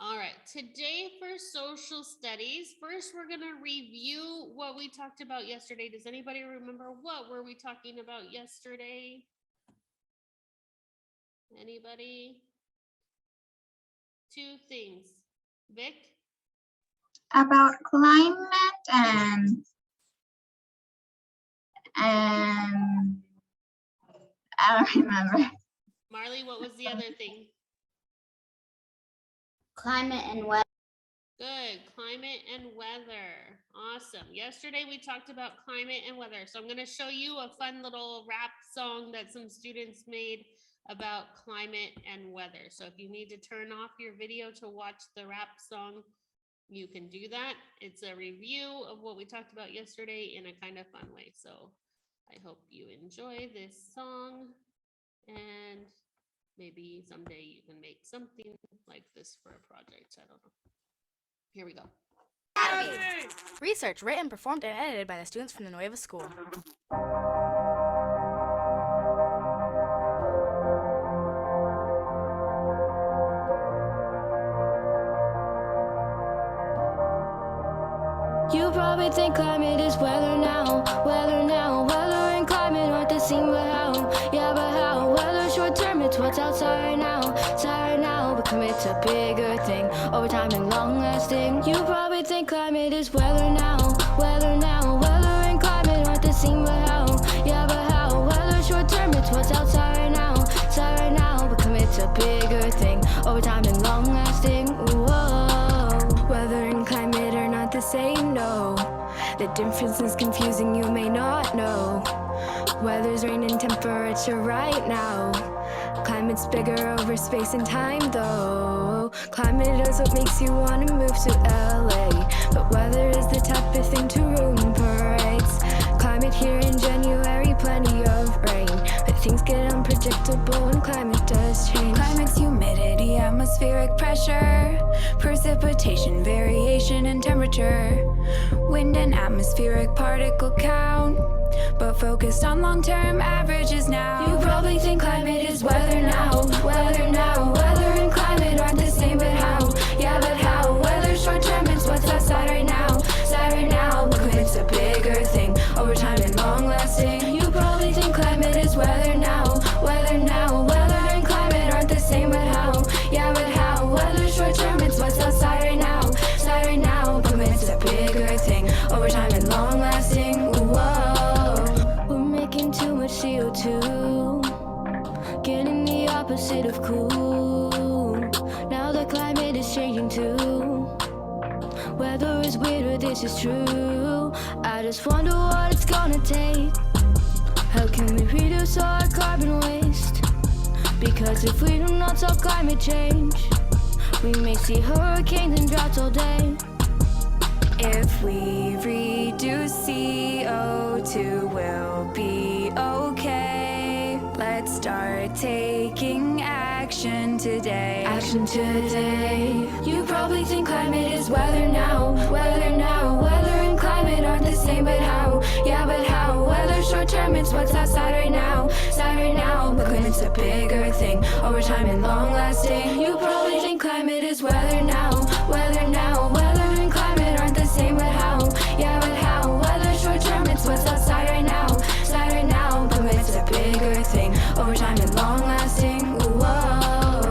All right, today for social studies, first we're going to review what we talked about yesterday. Does anybody remember what were we talking about yesterday? Anybody? Two things. Vic? About climate and I don't remember. Marley, what was the other thing? Climate and weather. Good, climate and weather. Awesome. Yesterday we talked about climate and weather. So I'm going to show you a fun little rap song that some students made about climate and weather. So if you need to turn off your video to watch the rap song, you can do that. It's a review of what we talked about yesterday in a kind of fun way. So I hope you enjoy this song, and maybe someday you can make something like this for a project. I don't know. Here we go. Research written, performed, and edited by the students from the Nueva School. You probably think climate is weather now, weather now. Weather and climate aren't the same, but how? Yeah, but how? Weather short term, it's what's outside now, but commit's a bigger thing, over time and long lasting. You probably think climate is weather now, weather now. Weather and climate aren't the same, but how? Yeah, but how? Weather short term, it's what's outside now, but commit's a bigger thing, over time and long lasting. Whoa. Weather and climate are not the same, no. The difference is confusing, you may not know. Weather's rain and temperature right now. Climate's bigger over space and time though. Climate is what makes you want to move to LA, but weather is the type of thing to ruin parades. Climate here in January, plenty of rain, but things get unpredictable when climate does change. Climate's humidity, atmospheric pressure, precipitation, variation in temperature, wind and atmospheric particle count, but focused on long-term averages now. You probably think climate is weather now, weather now. Weather and climate aren't the same, but how? Yeah, but how? Weather short-term, it's what's outside right now, but it's a bigger thing, over time and long-lasting. You probably think climate is weather now, weather now. Weather and climate aren't the same, but how? Yeah, but how? Weather short-term, it's what's outside right now, but it's a bigger thing, over time and long-lasting. Whoa. We're making too much CO2, getting the opposite of cool. Now the climate is changing too. Weather is weird, but this is true. I just wonder what it's gonna take. How can we reduce our carbon waste? Because if we do not solve climate change, we may see hurricanes and droughts all day. If we reduce CO2, we'll be okay. Let's start taking action today. Action today. You probably think climate is weather now, weather now. Weather and climate aren't the same, but how? Yeah, but how? Weather short term, it's what's outside right now, but climate's a bigger thing, over time and long lasting. You probably think climate is weather now, weather now. Weather and climate aren't the same, but how? Yeah, but how? Weather short term, it's what's outside right now, but climate's a bigger thing, over time and long lasting. Whoa.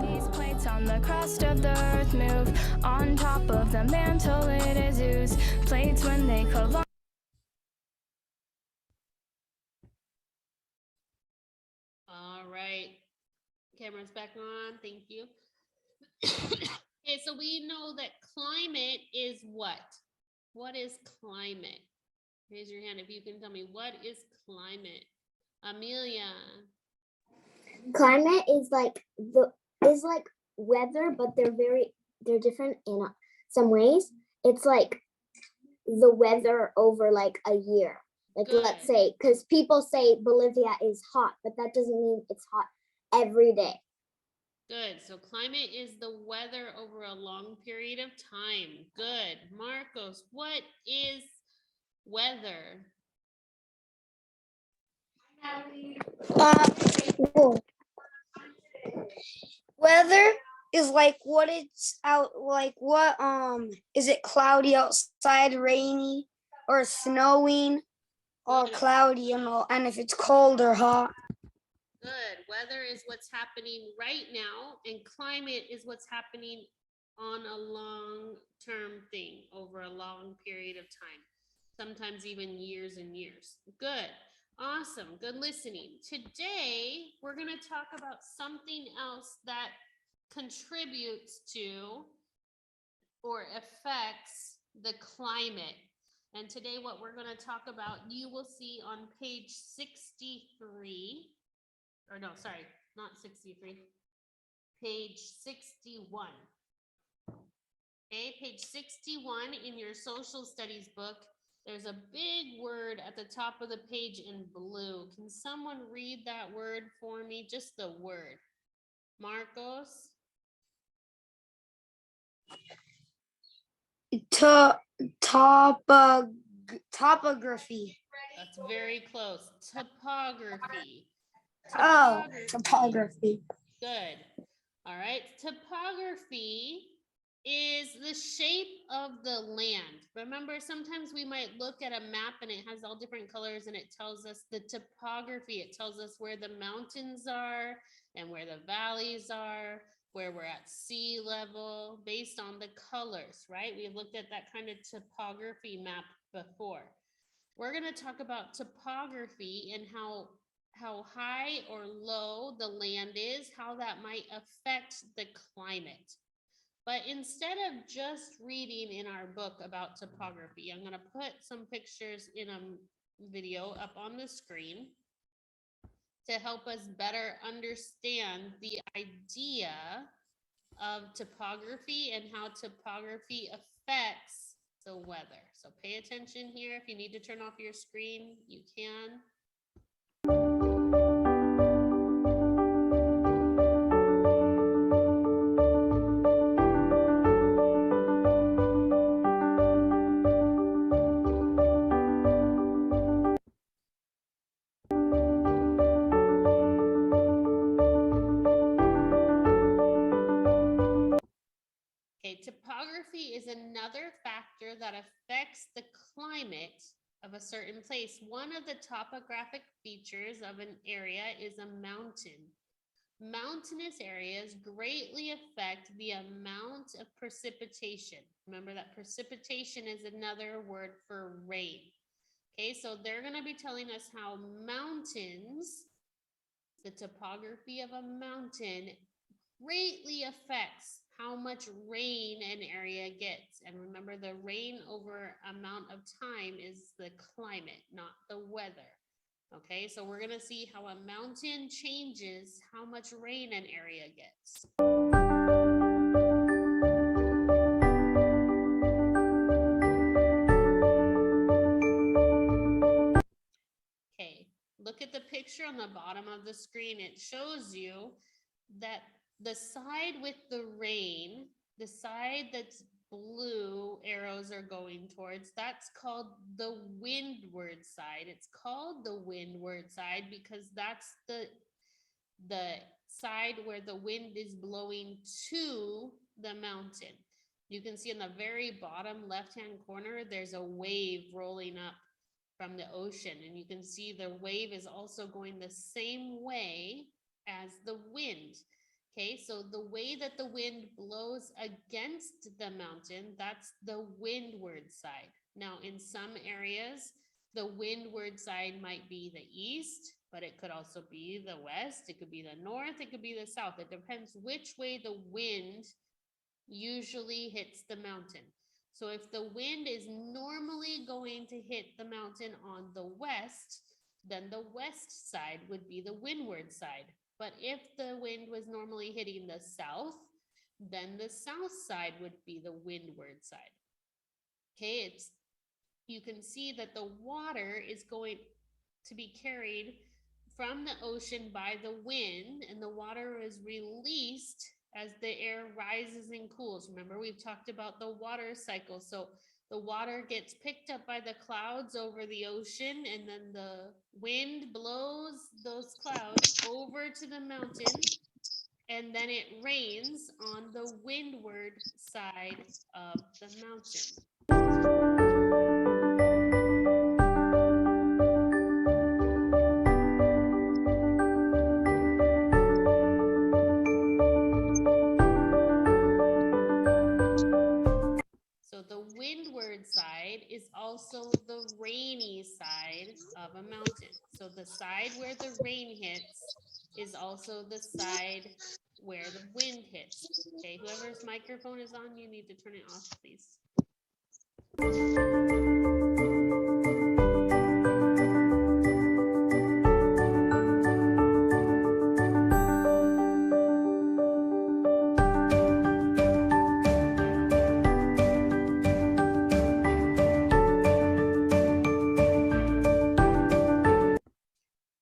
These plates on the crust of the earth move on top of the mantle, it is ooze. Plates when they collide. All right. Camera's back on. Thank you. Okay, so we know that climate is what? What is climate? Raise your hand if you can tell me what is climate. Amelia. Climate is like weather, but they're different in some ways. It's like the weather over like a year. Like Good. Let's say, because people say Bolivia is hot, but that doesn't mean it's hot every day. Good. So climate is the weather over a long period of time. Good. Marcos, what is weather? Weather is like what it's out like what is it cloudy outside, rainy or snowing or Good. cloudy and if it's cold or hot. Good. Weather is what's happening right now, and climate is what's happening on a long-term thing over a long period of time, sometimes even years and years. Good. Awesome. Good listening. Today, we're going to talk about something else that contributes to or affects the climate. And today, what we're going to talk about, you will see on page 63, or no, sorry, not 63, page 61. Okay, page 61 in your social studies book. There's a big word at the top of the page in blue. Can someone read that word for me? Just the word. Marcos? Topography. That's very close. Topography. Oh, topography. Good. All right. Topography is the shape of the land. Remember, sometimes we might look at a map and it has all different colors and it tells us the topography. It tells us where the mountains are and where the valleys are, where we're at sea level based on the colors, right? We've looked at that kind of topography map before. We're going to talk about topography and how high or low the land is, how that might affect the climate. But instead of just reading in our book about topography, I'm going to put some pictures in a video up on the screen to help us better understand the idea of topography and how topography affects the weather. So pay attention here. If you need to turn off your screen, you can. Okay, topography is another factor that affects the climate of a certain place. One of the topographic features of an area is a mountain. Mountainous areas greatly affect the amount of precipitation. Remember that precipitation is another word for rain. Okay, so they're going to be telling us how mountains, the topography of a mountain, greatly affects how much rain an area gets. And remember, the rain over amount of time is the climate, not the weather. Okay, so we're going to see how a mountain changes how much rain an area gets. Okay, look at the picture on the bottom of the screen. It shows you that the side with the rain, the side that's blue arrows are going towards, that's called the windward side. It's called the windward side because that's the side where the wind is blowing to the mountain. You can see in the very bottom left-hand corner, there's a wave rolling up from the ocean, and you can see the wave is also going the same way as the wind. Okay, so the way that the wind blows against the mountain, that's the windward side. Now, in some areas, the windward side might be the east, but it could also be the west, it could be the north, it could be the south. It depends which way the wind usually hits the mountain. So if the wind is normally going to hit the mountain on the west, then the west side would be the windward side. But if the wind was normally hitting the south, then the south side would be the windward side. Okay, you can see that the water is going to be carried from the ocean by the wind, and the water is released as the air rises and cools. Remember, we've talked about the water cycle. So the water gets picked up by the clouds over the ocean, and then the wind blows those clouds over to the mountain. and then it rains on the windward side of the mountain. So the windward side is also the rainy side of a mountain. So the side where the rain hits is also the side where the wind hits. Okay, whoever's microphone is on, you need to turn it off, please.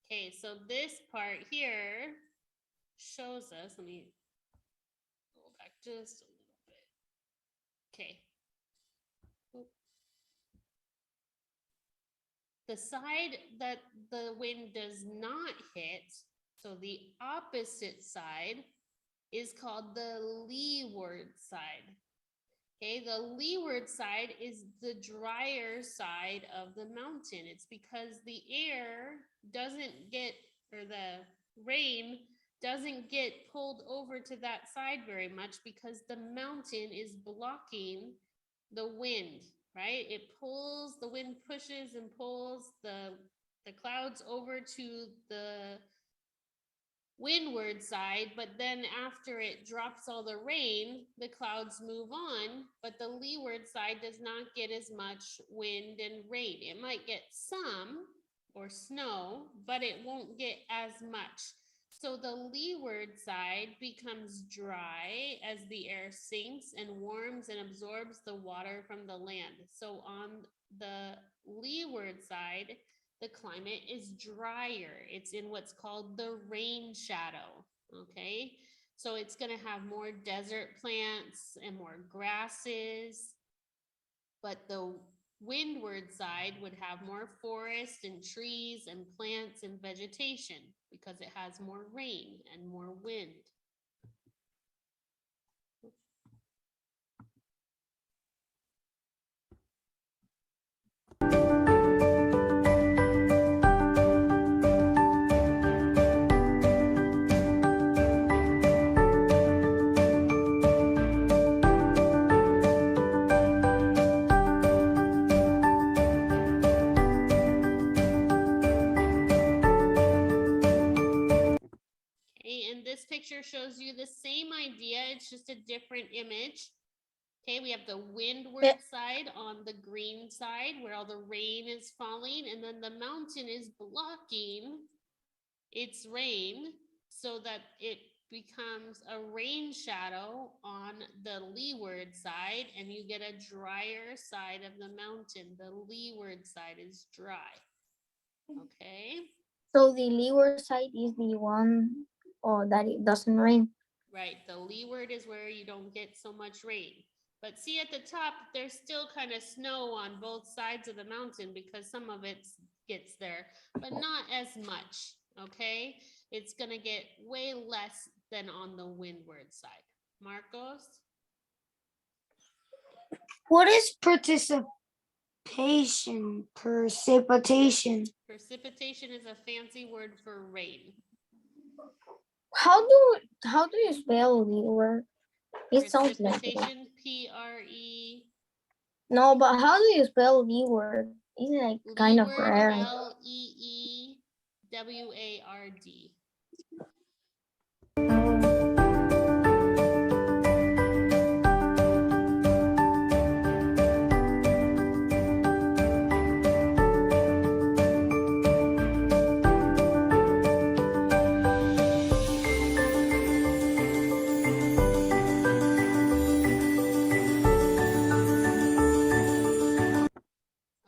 Okay, so this part here shows us, let me go back just a little bit. Okay. Oop. The side that the wind does not hit, so the opposite side, is called the leeward side. Okay, the leeward side is the drier side of the mountain. It's because the air doesn't get, or the rain doesn't get pulled over to that side very much because the mountain is blocking the wind, right? The wind pushes and pulls the clouds over to the windward side, but then after it drops all the rain, the clouds move on, but the leeward side does not get as much wind and rain. It might get some or snow, but it won't get as much. So the leeward side becomes dry as the air sinks and warms and absorbs the water from the land. So on the leeward side, the climate is drier. It's in what's called the rain shadow, okay? So it's gonna have more desert plants and more grasses, but the windward side would have more forest and trees and plants and vegetation because it has more rain and more wind. Okay, and this picture shows you the same idea. It's just a different image. Okay, we have the windward side on the green side where all the rain is falling, and then the mountain is blocking its rain so that it becomes a rain shadow on the leeward side, and you get a drier side of the mountain. The leeward side is dry. Okay. So the leeward side is the one that it doesn't rain. Right, the leeward is where you don't get so much rain. But see at the top, there's still kind of snow on both sides of the mountain because some of it gets there, but not as much, okay? It's gonna get way less than on the windward side. Marcos? What is precipitation? Precipitation. Precipitation is a fancy word for rain. How do you spell leeward? It sounds like it. Precipitation, P-R-E. No, but how do you spell leeward? It's like kind of Leeward, rare. L-E-E-W-A-R-D.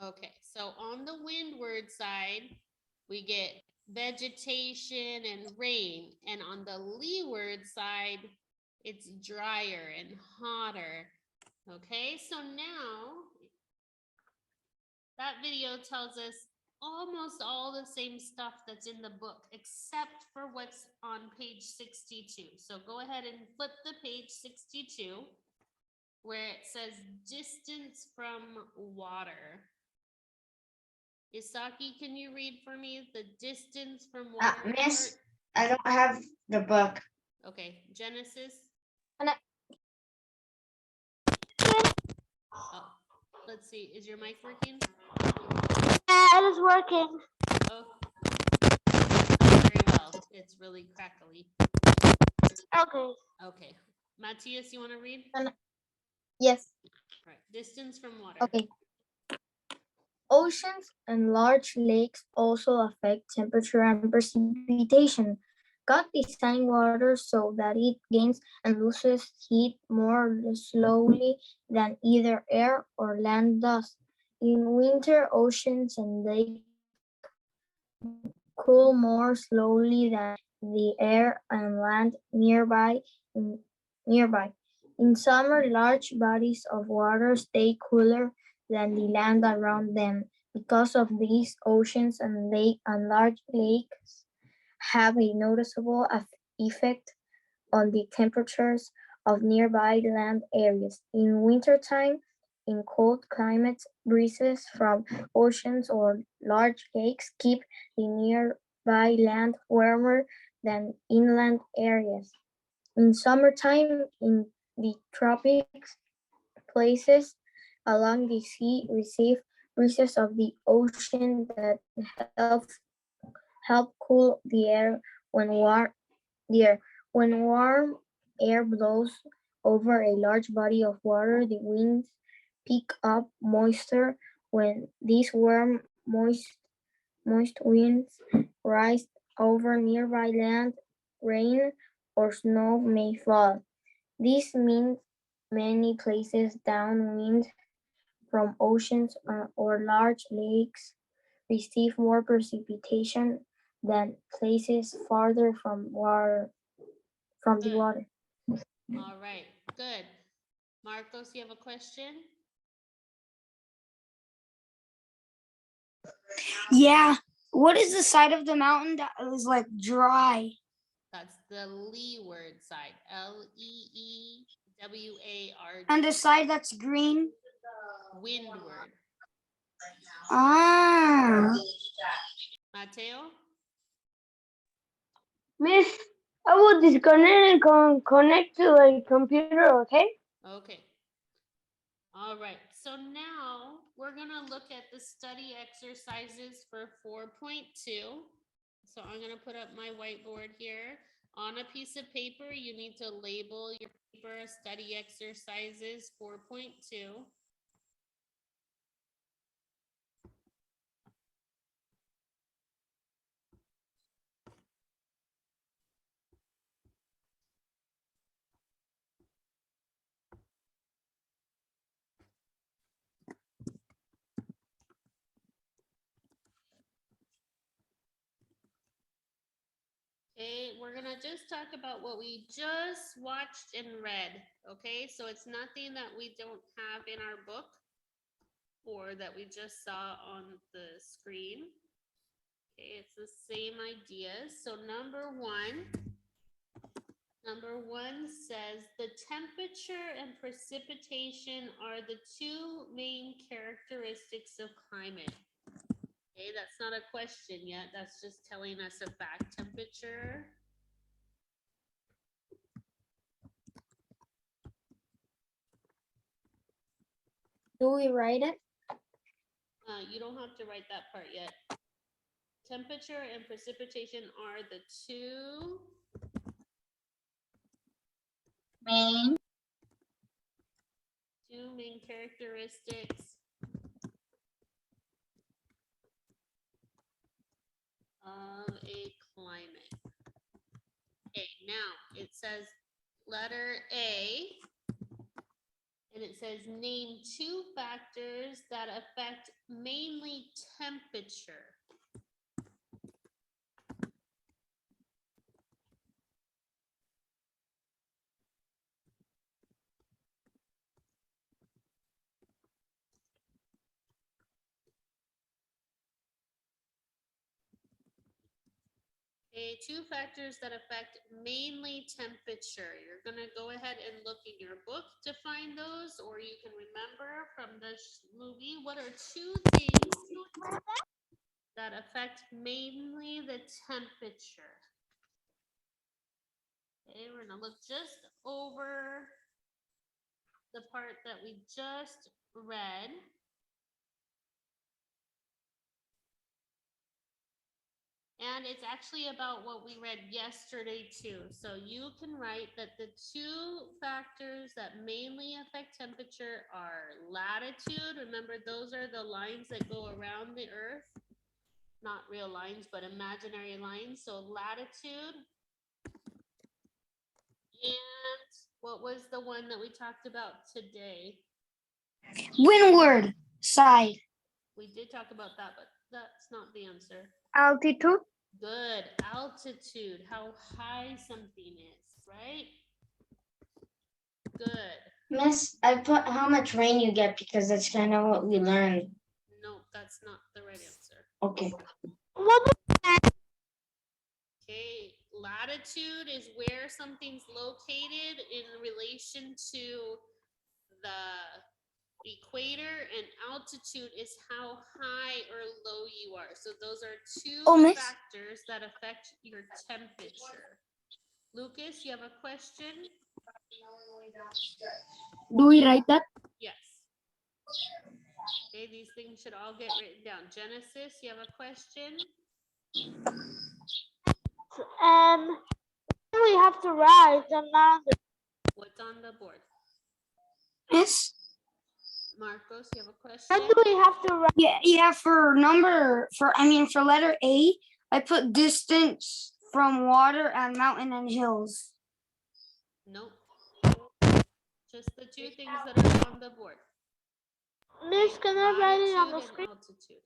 Okay, so on the windward side, we get vegetation and rain, and on the leeward side, it's drier and hotter. Okay, so now that video tells us almost all the same stuff that's in the book, except for what's on page 62. So go ahead and flip the page 62, where it says distance from water. Isaki, can you read for me the distance from water? Miss, I don't have the book. Okay, Genesis. And Oh, let's see. Is your mic working? it is working. Oh, very well. It's really crackly. Okay. Okay, Matthias, you want to read? Yes. All right, distance from water. Okay. Oceans and large lakes also affect temperature and precipitation. God designed water so that it gains and loses heat more slowly than either air or land does. In winter, oceans and lakes cool more slowly than the air and land nearby. In summer, large bodies of water stay cooler than the land around them. Because of these, oceans and large lakes have a noticeable effect on the temperatures of nearby land areas. In wintertime, in cold climates, breezes from oceans or large lakes keep the nearby land warmer than inland areas. In summertime, in the tropics, places along the sea receive breezes of the ocean that help cool the air when when warm air blows over a large body of water. The winds pick up moisture. When these warm, moist winds rise over nearby land, rain or snow may fall. This means many places downwind from oceans or large lakes receive more precipitation than places farther from the Good. water. All right, good. Marcos, you have a question? Yeah. What is the side of the mountain that is like dry? That's the leeward side. Leeward. And the side that's green? Windward. Ah. Mateo? Miss, I will disconnect and connect to the computer, okay? Okay. All right. So now we're going to look at the study exercises for 4.2. So I'm going to put up my whiteboard here. On a piece of paper, you need to label your paper study exercises 4.2. Okay, we're gonna just talk about what we just watched and read. Okay, so it's nothing that we don't have in our book or that we just saw on the screen. Okay, it's the same ideas. So number one says the temperature and precipitation are the two main characteristics of climate. Okay, that's not a question yet. That's just telling us a fact. Temperature. Do we write it? You don't have to write that part yet. Temperature and precipitation are the two Main main characteristics of a climate. Okay, now it says letter A, and it says name two factors that affect mainly temperature. Okay, two factors that affect mainly temperature. You're gonna go ahead and look in your book to find those, or you can remember from this movie. What are two things that affect mainly the temperature? Okay, we're gonna look just over the part that we just read. And it's actually about what we read yesterday too. So you can write that the two factors that mainly affect temperature are latitude. Remember, those are the lines that go around the earth. Not real lines, but imaginary lines. So latitude. And what was the one that we talked about today? Windward side. We did talk about that, but that's not the answer. Altitude. Good. Altitude, how high something is, right? Good. Miss, I put how much rain you get because that's kind of what we learned. No, that's not the right answer. Okay. Okay, latitude is where something's located in relation to the equator, and altitude is how high or low you are. So those are two Miss. factors that affect your temperature. Lucas, you have a question? Do we write that? Yes. Okay, these things should all get written down. Genesis, you have a question? We have to write them down. What's on the board? Miss. Marcos, you have a question? When do we have to write? Yeah, for letter A, I put distance from water and mountain and hills. Nope. Just the two things that are on the board. Miss, can I write it on the Latitude and screen? altitude.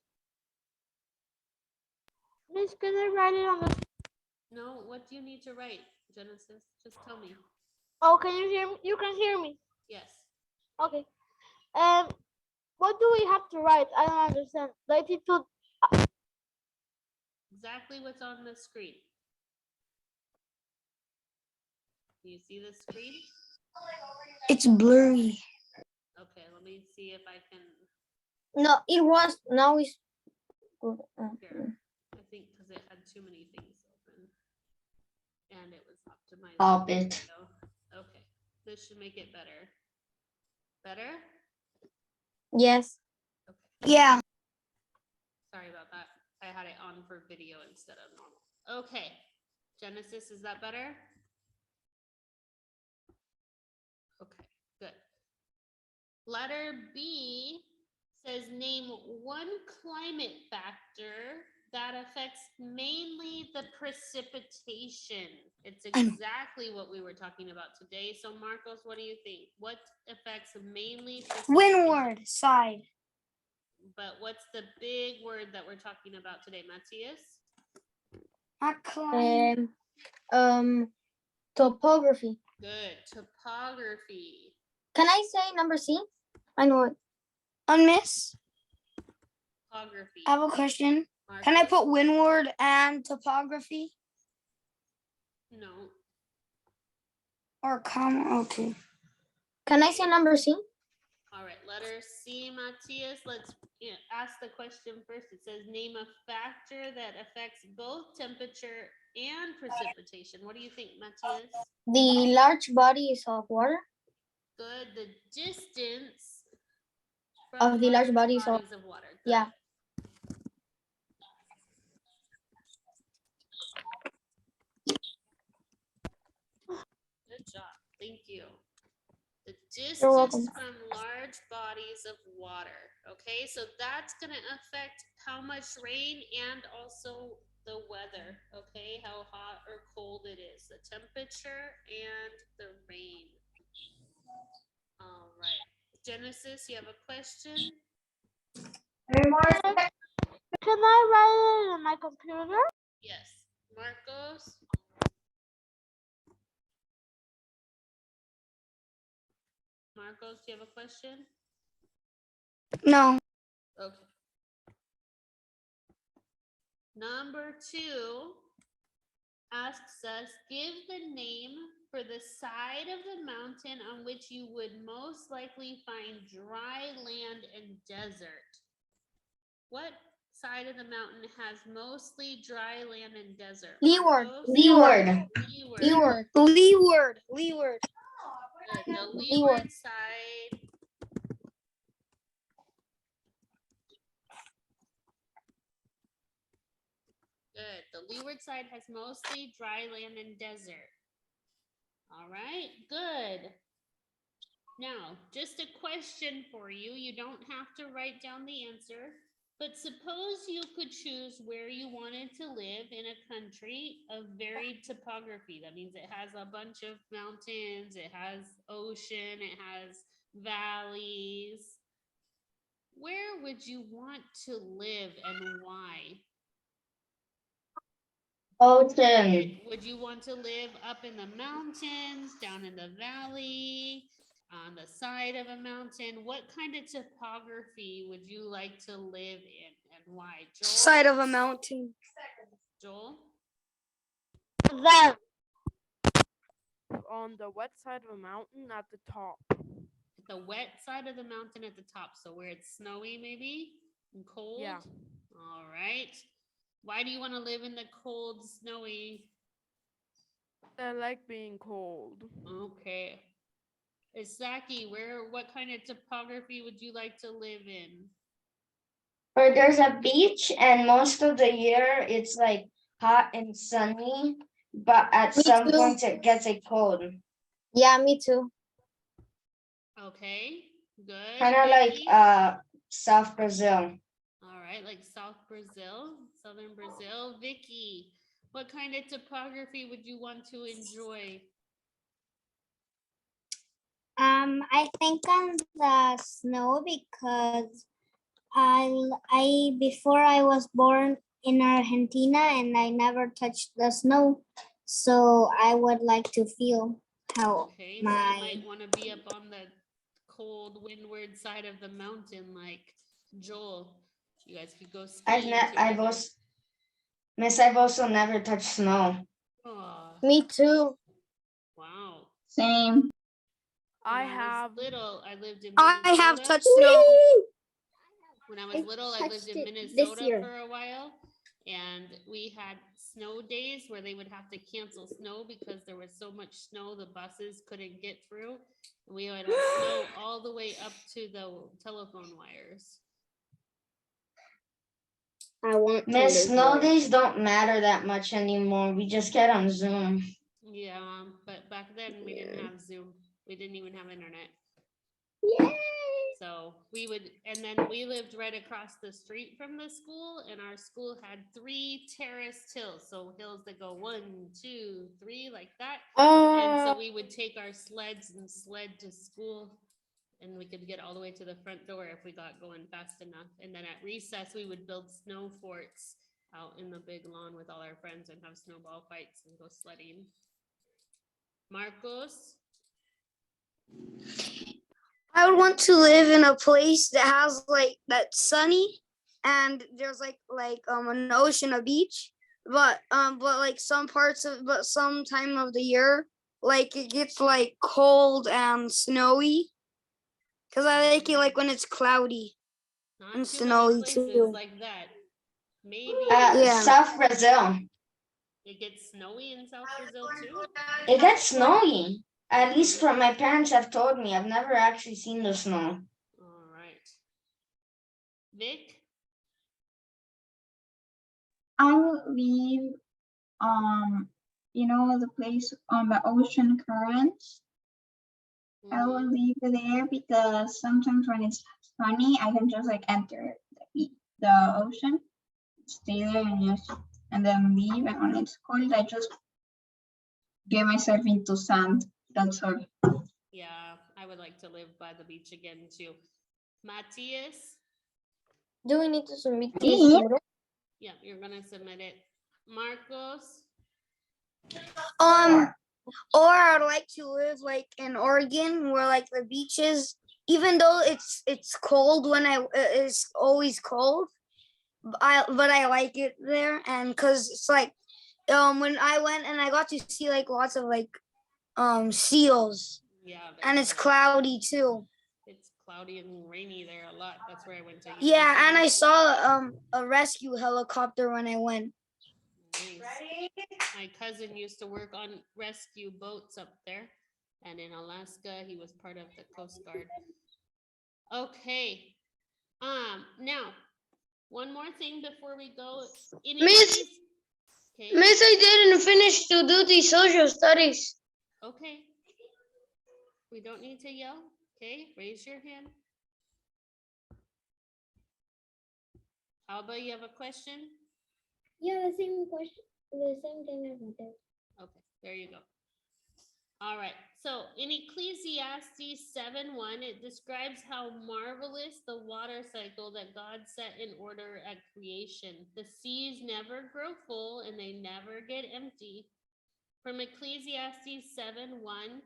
Miss, can I write it on the screen? No, what do you need to write, Genesis? Just tell me. Oh, can you hear me? You can hear me. Yes. Okay. What do we have to write? I don't understand. Latitude. Exactly what's on the screen. Do you see the screen? It's blurry. Okay, let me see if I can. No, it was, now it's good. Here. I think because it had too many things open. And it was optimized. Stop it. Okay, this should make it better. Better? Yes. Okay. Yeah. Sorry about that. I had it on for video instead of normal. Okay. Genesis, is that better? Okay, good. Letter B says name one climate factor that affects mainly the precipitation. It's exactly what we were talking about today. So Marcos, what do you think? What affects mainly precipitation? Windward side. But what's the big word that we're talking about today, Matthias? Topography. Good. Topography. Can I say number C? I know it. Miss, Topography. I have a question. Marcos? Can I put windward and topography? No. Or comma? Okay. Can I say number C? All right, letter C, Matthias. Let's ask the question first. It says name a factor that affects both temperature and precipitation. What do you think, Matthias? The large bodies of water. Good. The distance Of the large bodies of water. Good. Yeah. Good job. Thank you. The You're welcome. distance from large bodies of water. Okay, so that's going to affect how much rain and also the weather. Okay, how hot or cold it is, the temperature and the rain. All right. Genesis, you have a question? Can I write it on my computer? Yes. Marcos? Marcos, do you have a question? No. Okay. Number 2, asks us, give the name for the side of the mountain on which you would most likely find dry land and desert. What side of the mountain has mostly dry land and desert? Leeward. Marcos? Leeward. Leeward. Leeward. Good. The Leeward. leeward side. Good. The leeward side has mostly dry land and desert. All right, good. Now, just a question for you. You don't have to write down the answer, but suppose you could choose where you wanted to live in a country of varied topography. That means it has a bunch of mountains, it has ocean, it has valleys. Where would you want to live and why? Ocean. Would you want to live up in the mountains, down in the valley, on the side of a mountain? What kind of topography would you like to live in and why? Joel? Side of a mountain. Joel? Then On the wet side of a mountain at the top. The wet side of the mountain at the top, so where it's snowy maybe and cold? Yeah. All right. Why do you want to live in the cold, snowy? I like being cold. Okay. Isaki, what kind of topography would you like to live in? Where there's a beach and most of the year it's like hot and sunny, but at Me some too. points it gets cold. Yeah, me too. Okay, good. Kind of like Vicky? South Brazil. All right, like South Brazil, Southern Brazil. Vicky, what kind of topography would you want to enjoy? I think on the snow because I before I was born in Argentina and I never touched the snow, so I would like to feel how Okay, so you might want to be up on the cold windward side of the mountain like Joel. You guys could go skiing together. I've also never touched snow. Aw, Me too. wow. Same. I When have was little, I lived in I Minnesota. have touched snow. When I was little, I lived in touched it this Minnesota year. for a while, and we had snow days where they would have to cancel snow because there was so much snow the buses couldn't get through. And we would have snow all the way up to the telephone wires. I want to Miss, live snow there. days don't matter that much anymore. We just get on Zoom. Yeah, but back then we didn't have Zoom. We didn't even have internet. Yay! So we would, and then we lived right across the street from the school, and our school had 3 terraced hills. So hills that go 1, 2, 3, like that. And so we would take our sleds and sled to school, and we could get all the way to the front door if we got going fast enough. And then at recess, we would build snow forts out in the big lawn with all our friends and have snowball fights and go sledding. Marcos? I would want to live in a place that has like that's sunny and there's like an ocean, a beach, but like some time of the year like it gets like cold and snowy. Cause I like it like when it's cloudy. Not And too many snowy places too. like that. Maybe Yeah. South Brazil. it gets snowy in South Brazil too. It gets snowy. At least from my parents have told me. I've never actually seen the snow. All right. Vic? I will leave the place on the ocean currents. I will Mhm. leave it there because sometimes when it's sunny, I can just like enter the ocean, stay there and then leave. And when it's cold, I just get myself into sand. That's all. Yeah, I would like to live by the beach again too. Matthias? Do we need to submit Me? this tomorrow? Yeah, you're gonna submit it. Marcos? Or I'd like to live like in Oregon where like the beaches, even though it's cold when it's always cold, but I like it there, and cause it's like when I went and I got to see like lots of like seals, Yeah. and it's cloudy too. It's cloudy and rainy there a lot. That's where I went to. Yeah, and I saw a rescue helicopter when I went. Nice. My cousin used to work on rescue boats up there, and in Alaska, he was part of the Coast Guard. Okay. Now, one more thing before we go. Miss, Okay. Miss, I didn't finish to do the social studies. Okay. We don't need to yell. Okay, raise your hand. How about you have a question? Yeah, the same question, the same thing as I did. Okay, there you go. All right, so in Ecclesiastes 7:1, it describes how marvelous the water cycle that God set in order at creation. The seas never grow full and they never get empty. From Ecclesiastes 7:1,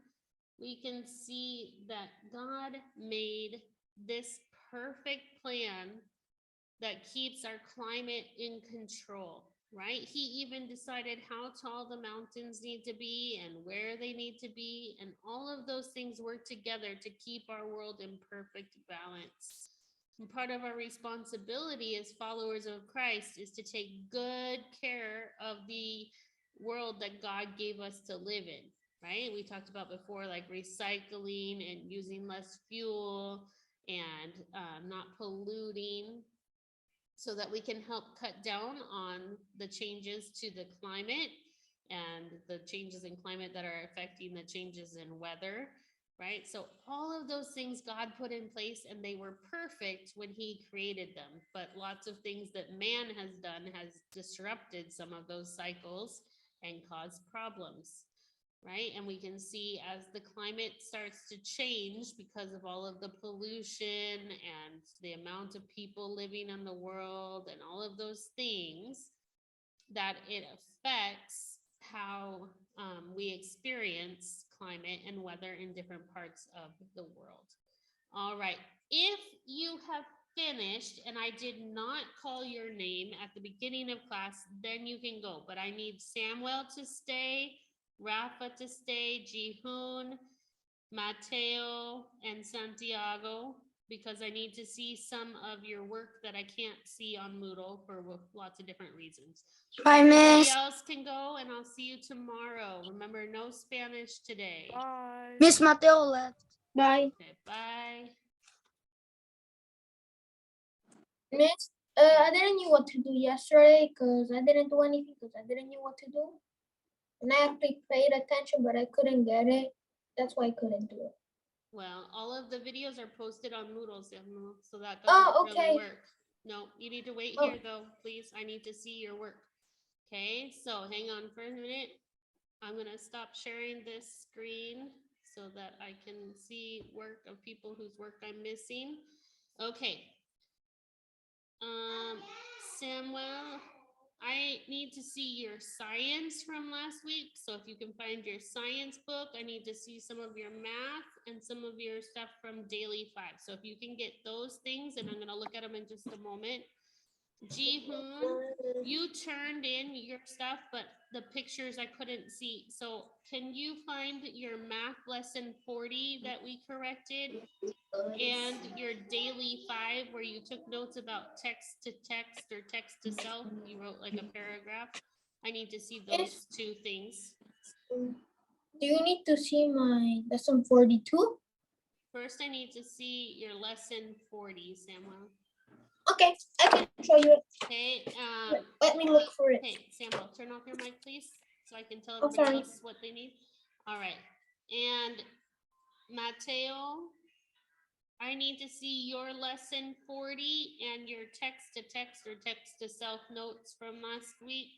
we can see that God made this perfect plan that keeps our climate in control, right? He even decided how tall the mountains need to be and where they need to be. And all of those things work together to keep our world in perfect balance. And part of our responsibility as followers of Christ is to take good care of the world that God gave us to live in, right? We talked about before, like recycling and using less fuel and not polluting, so that we can help cut down on the changes to the climate and the changes in climate that are affecting the changes in weather, right? So all of those things God put in place, and they were perfect when he created them. But lots of things that man has done has disrupted some of those cycles and caused problems, right? And we can see as the climate starts to change because of all of the pollution and the amount of people living in the world and all of those things, that it affects how we experience climate and weather in different parts of the world. All right, if you have finished and I did not call your name at the beginning of class, then you can go. But I need Samuel to stay, Rafa to stay, Jihoon, Mateo, and Santiago, because I need to see some of your work that I can't see on Moodle for lots of different reasons. Bye, Everybody Miss. else can go, and I'll see you tomorrow. Remember, no Spanish today. Bye. Miss Mateo left. Bye. Okay, bye. Miss, I didn't know what to do yesterday because I didn't do anything because I didn't know what to do. And I actually paid attention, but I couldn't get it. That's why I couldn't do it. Well, all of the videos are posted on Moodle, so that doesn't Oh, okay. really work. No, you need to wait Oh. here though, please. I need to see your work. Okay, so hang on for a minute. I'm gonna stop sharing this screen so that I can see work of people whose work I'm missing. Okay. Samuel, I need to see your science from last week. So if you can find your science book, I need to see some of your math and some of your stuff from Daily 5. So if you can get those things, and I'm gonna look at them in just a moment. Jihoon, you turned in your stuff, but the pictures I couldn't see. So can you find your math lesson 40 that we corrected and your daily 5 where you took notes about text to text or text to self? You wrote like a paragraph. I need to see those two things. Do you need to see my lesson 42? First, I need to see your lesson 40, Samuel. Okay, I can show you it. Okay, Let me look for it. hey, Samuel, turn off your mic, please, so I can tell Oh, everybody sorry. else what they need. All right, and Mateo, I need to see your lesson 40 and your text to text or text to self notes from last week.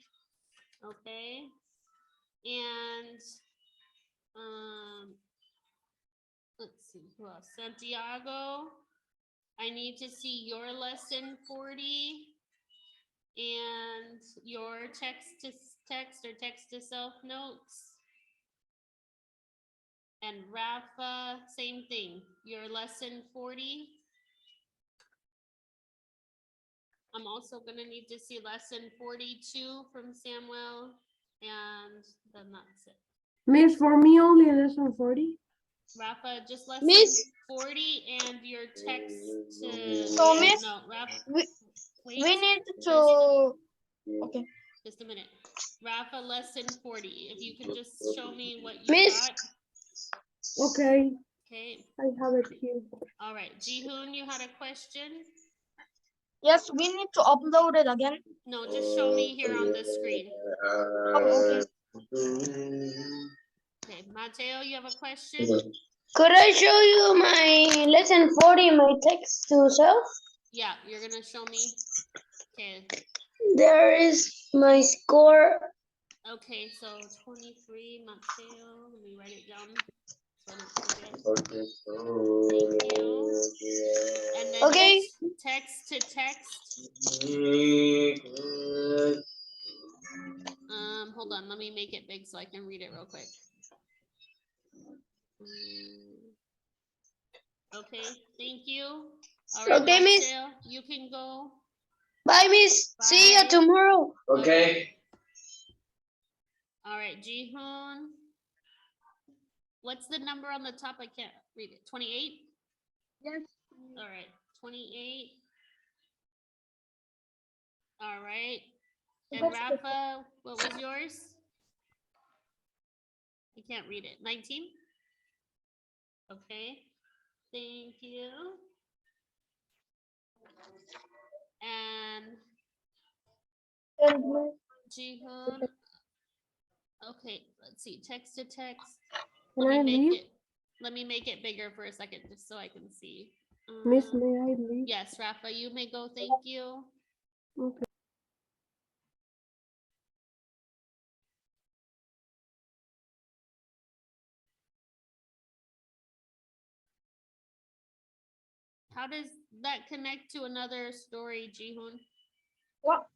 Okay, and let's see who else. Santiago, I need to see your lesson 40 and your text to text or text to self notes. And Rafa, same thing, your lesson 40. I'm also gonna need to see lesson 42 from Samuel. and then that's it. Miss, for me only lesson 40. Rafa, just lesson Miss? 40 and your text to So, Miss, no, Rafa, we wait, need just okay. just a minute. Rafa, lesson 40. If you could just show me what you Miss? got. Okay, Okay. I have it here. All right. Jihoon, you had a question? Yes, we need to upload it again. No, just show me here on the screen. Okay. Okay, Mateo, you have a question? Could I show you my lesson 40, my text to self? Yeah, you're gonna show me. Okay. There is my score. Okay, so 23, Mateo. Let me write it down so I don't forget. Thank you. And then Okay. text to text. Hold on, let me make it big so I can read it real quick. Okay, thank you. All right, Okay, Miss. Mateo, you can go. Bye, Miss. See you Bye. tomorrow. Okay. All right, Jihoon. What's the number on the top? I can't read it. 28? Yes. All right, 28. All right. And Rafa, what was yours? I can't read it. 19? Okay. Thank you. And Jihoon. Okay, let's see. Text to text. Can I leave? Let me make it bigger for a second just so I can see. Miss, may I leave? Yes, Rafa, you may go. Thank you. Okay. How does that connect to another story, Jihoon? What?